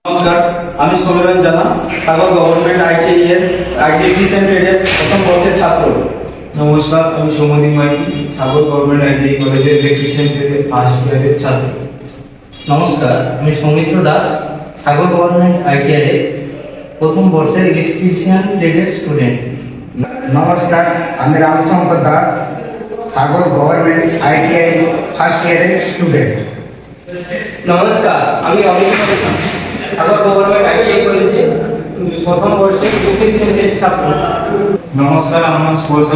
নমস্কার, আমি সমীরণ জানা, সাগর গভর্নমেন্ট আইটিআই এর রিসেন্টের প্রথম বর্ষের ছাত্র। নমস্কার, আমি সৌমদীপ মাইতি, সাগর গভর্নমেন্ট আইটিআই কলেজের ইলেকট্রিশিয়ান ট্রেডের ফার্স্ট ইয়ারের ছাত্র। নমস্কার, আমি সৌমিত্র দাস, সাগর গভর্নমেন্ট আইটিআই এর প্রথম বর্ষের ইলেকট্রিশিয়ান ট্রেডের স্টুডেন্ট। নমস্কার, আমি রামশঙ্কর দাস, সাগর গভর্নমেন্ট আইটিআই ফার্স্ট ইয়ারের স্টুডেন্ট। নমস্কার, আমি অমিত সাগর গভর্নমেন্ট আইটিআই কলেজে প্রথম বর্ষের ইলেকট্রিশিয়ানের ছাত্র। নমস্কার, আমার নাম সুভাষ,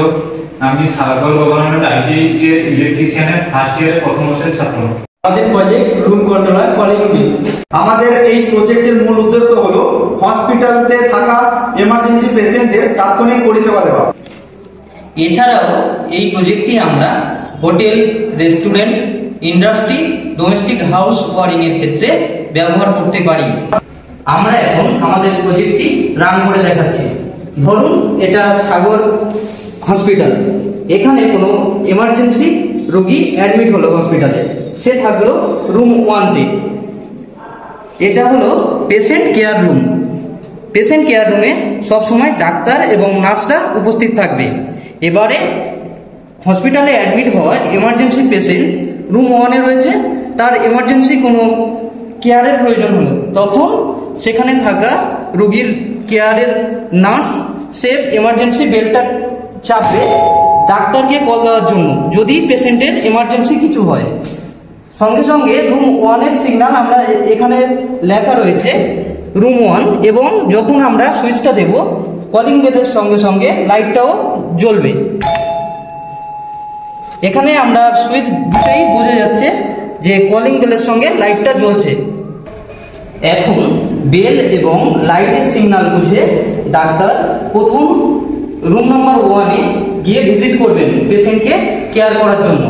আমি সাগর গভর্নমেন্ট আইটিআই এর ইলেকট্রিশিয়ানের ফার্স্ট ইয়ারের প্রথম বর্ষের ছাত্র। আমাদের প্রজেক্ট রুম কন্ট্রোলার কলিং বিল। আমাদের এই প্রজেক্টের মূল উদ্দেশ্য হলো হসপিটালতে থাকা এমার্জেন্সি পেশেন্টদের তাৎক্ষণিক পরিষেবা দেওয়া। এছাড়াও এই প্রজেক্টটি আমরা hotel, restaurant, industry, domestic house wiring এর ক্ষেত্রে ব্যবহার করতে পারি। আমরা এখন আমাদের প্রজেক্টটি রান করে দেখাচ্ছি। ধরুন এটা সাগর হসপিটাল, এখানে কোনো এমার্জেন্সি রোগী অ্যাডমিট হলো হসপিটালে, সে থাকলো রুম 1-তে। এটা হলো patient care room. Patient care রুমে সবসময় ডাক্তার এবং নার্সরা উপস্থিত থাকবে। এবারে হসপিটালে অ্যাডমিট হওয়া এমার্জেন্সি পেশেন্ট রুম 1-এ রয়েছে, তার এমার্জেন্সি কোনো কেয়ারের প্রয়োজন হলো, তখন সেখানে থাকা রোগীর কেয়ারের নার্স সে এমার্জেন্সি বেলটা চাপবে ডাক্তারকে কল দেওয়ার জন্য যদি পেশেন্টের এমার্জেন্সি কিছু হয়। সঙ্গে সঙ্গে রুম 1-এর সিগন্যাল আমরা এখানে লেখা রয়েছে রুম 1, এবং যখন আমরা সুইচটা দেব কলিং বেলের সঙ্গে সঙ্গে লাইটটাও জ্বলবে। এখানে আমরা সুইচ দিতেই বোঝা যাচ্ছে যে কলিং বেলের সঙ্গে লাইটটা জ্বলছে। এখন বেল এবং লাইটের সিগন্যাল বুঝে ডাক্তার প্রথম রুম নাম্বার 1-এ গিয়ে ভিজিট করবেন পেশেন্টকে কেয়ার করার জন্য।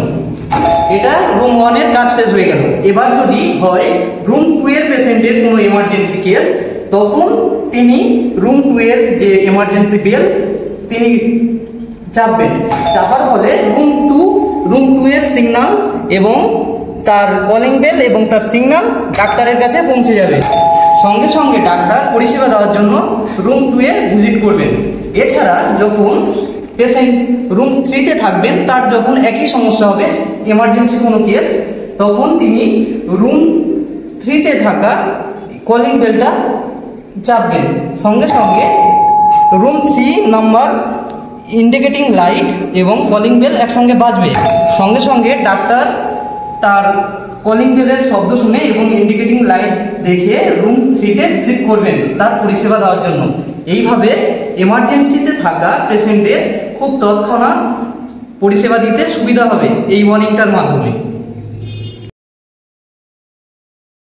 এটা রুম 1-এর কাজ শেষ হয়ে গেল। এবার যদি হয় রুম 2-এর পেশেন্টের কোনো এমার্জেন্সি কেস, তখন তিনি রুম 2-এর যে এমার্জেন্সি বেল তিনি চাপবেন। চাপার ফলে রুম 2-এর সিগন্যাল এবং তার কলিং বেল এবং তার সিগন্যাল ডাক্তারের কাছে পৌঁছে যাবে। সঙ্গে সঙ্গে ডাক্তার পরিষেবা দেওয়ার জন্য রুম 2-এ ভিজিট করবেন। এছাড়া যখন পেশেন্ট রুম 3-তে থাকবেন, তার যখন একই সমস্যা হবে এমার্জেন্সি কোনো কেস, তখন তিনি রুম 3-তে থাকা কলিং বেলটা চাপবেন। সঙ্গে সঙ্গে রুম 3 নাম্বার ইন্ডিকেটিং লাইট এবং কলিং বেল একসঙ্গে বাজবে। সঙ্গে সঙ্গে ডাক্তার তার কলিং বেলের শব্দ শুনে এবং ইন্ডিকেটিং লাইট দেখে রুম 3-তে ভিজিট করবেন তার পরিষেবা দেওয়ার জন্য। এইভাবে এমার্জেন্সিতে থাকা পেশেন্টদের খুব তৎক্ষণাৎ পরিষেবা দিতে সুবিধা হবে এই ওয়ার্নিংটার মাধ্যমে।